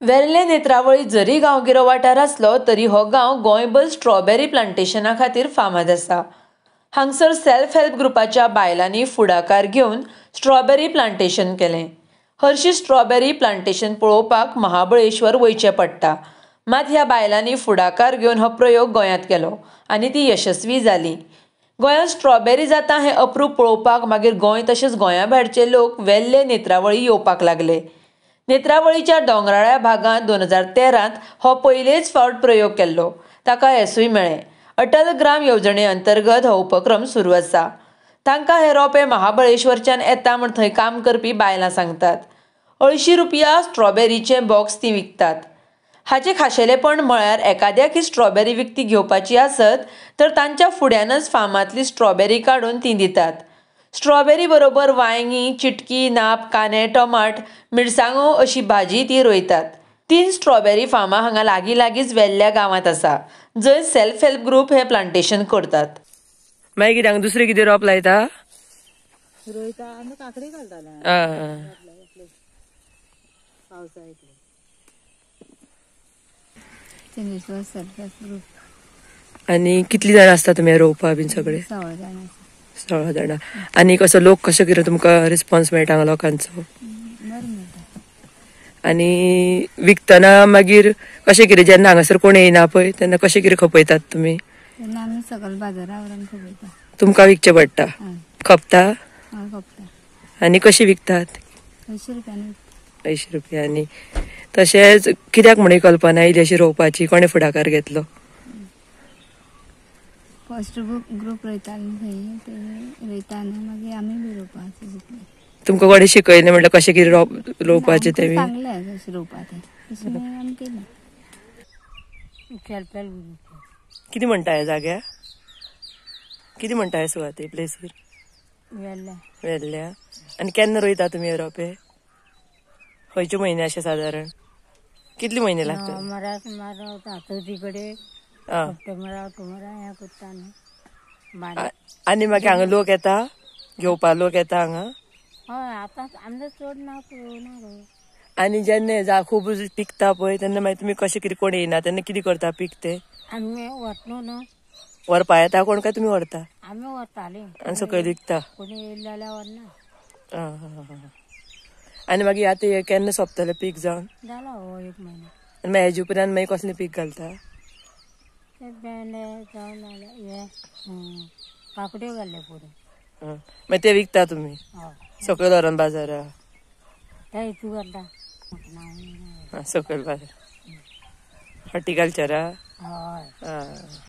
वेर्ले नेत्रावळी जरी गांवगिरो वाठार आसलो तरी हो गांव गोंयभर स्ट्रॉबेरी प्लांटेशना खातीर फामाद आसा। हांगसर सेल्फ हेल्प ग्रुपाच्या बायलांनी फुडाकार घेवन स्ट्रॉबेरी प्लांटेशन केलें। हरशीं स्ट्रॉबेरी प्लांटेशन पळोवपाक महाबळेश्वर वयचें पडटा, मात ह्या बायलांनी फुडाकार घेवन हो प्रयोग गोंयांत केलो आनी ती यशस्वी जाली। गोंयांत स्ट्रॉबेरी जाता हें अप्रूप पळोवपाक मागीर गोंय तशेंच गोंया भायरचे लोक वेर्ले नेत्रावळी येवपाक लागले। नेत्रावळीच्या दोंगराळ्या भागांत 2013 हो पयलेच फावट प्रयोग केल्लो, ताका येसूय मेळ्ळें। अटल ग्राम येवजणे अंतर्गत हो उपक्रम सुरू आसा। तांकां हे रोंपे महाबळेश्वरच्यान येता म्हूण थंय काम करपी बायलां सांगतात। 80 रुपया स्ट्रॉबेरीचे बॉक्स ती विकतात। हाचें खाशेलेपण म्हळ्यार एकाद्याक ही स्ट्रॉबेरी विकती घेवपाची आसत तर तांच्या फुड्यानच फार्मांतली स्ट्रॉबेरी काडून ती दितात। स्ट्रॉबेरी बरोबर वांयगी, चिटकी, नाप, कांदे, टमाट, मिरसांगो अशी भाजी ती रोयतात। 3 स्ट्रॉबेरी फार्मां हांगा लागींच वेल्ल्या गांवांत आसा, जंय सेल्फ हेल्प ग्रुप हे प्लांटेशन करतात। मागीर कित्याक दुसरे कितें रोप लायता? रोयता आनी काकडी घालताले पावसाळ्याक। आणि कितली जाणां आसता तुमी रोवपा बीन सगळे? 16 जाणां। आणि कसो लोक कशें कितें तुमकां रिस्पॉन्स मेळटा हांगा लोकांचो? आणि विकतना मागीर कशें कितें जेन्ना हांगासर कोण येयना पळय तेन्ना कशें कितें खपयतात तुमी? आमी सकयल बाजारां व्हरून खपयता। तुमकां विकचें पडटा? खपता? खपता। आणि कशी विकतात? 80 रुपयांनी। 80 रुपयांनी। तशेंच कित्याक म्हण कल्पना येयली अशी रोवपाची? कोणे फुडाकार घेतलो? फर्स्ट ग्रुप रोयताले थंय, ते रोयताले मागीर आमी बी रोवपाचें शिकले। तुमकां कोणे शिकयलें म्हटल्यार कशें कितें रोवपाचें तें? सांगलें कशें रोवपाचें, तशें आमी केलें। कितें म्हणटा ह्या जाग्यार? कितें म्हणटा ह्या सुवातेर, प्लेसीर? वेल्ल्या। आनी केन्ना रोयता तुमी हे रोंपे? खंयचे म्हयने अशें सादारण? कितले म्हयने लागतात? आनी मागीर हांगा लोक येता घेवपा? लोक येता हांगा? आनी जेन्ना खूब पिकता पळय तेन्ना मागीर तुमी कशें कितें कोण येयना तेन्ना कितें करता पीक ते? आमी व्हरतलो न्हू। व्हरपा येता कोण काय तुमी व्हरता? आमी व्हरताली आनी सकयल विकता? कोणी येयले जाल्यार व्हरना। आनी मागीर आतां केन्ना सोंपतलें पीक जावन? जाला 1 म्हयनो। आनी मागीर हेजे उपरांत मागीर कसलें पीक घालता? काकड्यो घाल्ले फुडें। मागीर ते विकता तुमी सकयल व्हरून बाजारा? हितू घालता सकयल बाजार हॉर्टिकल्चरा? हय।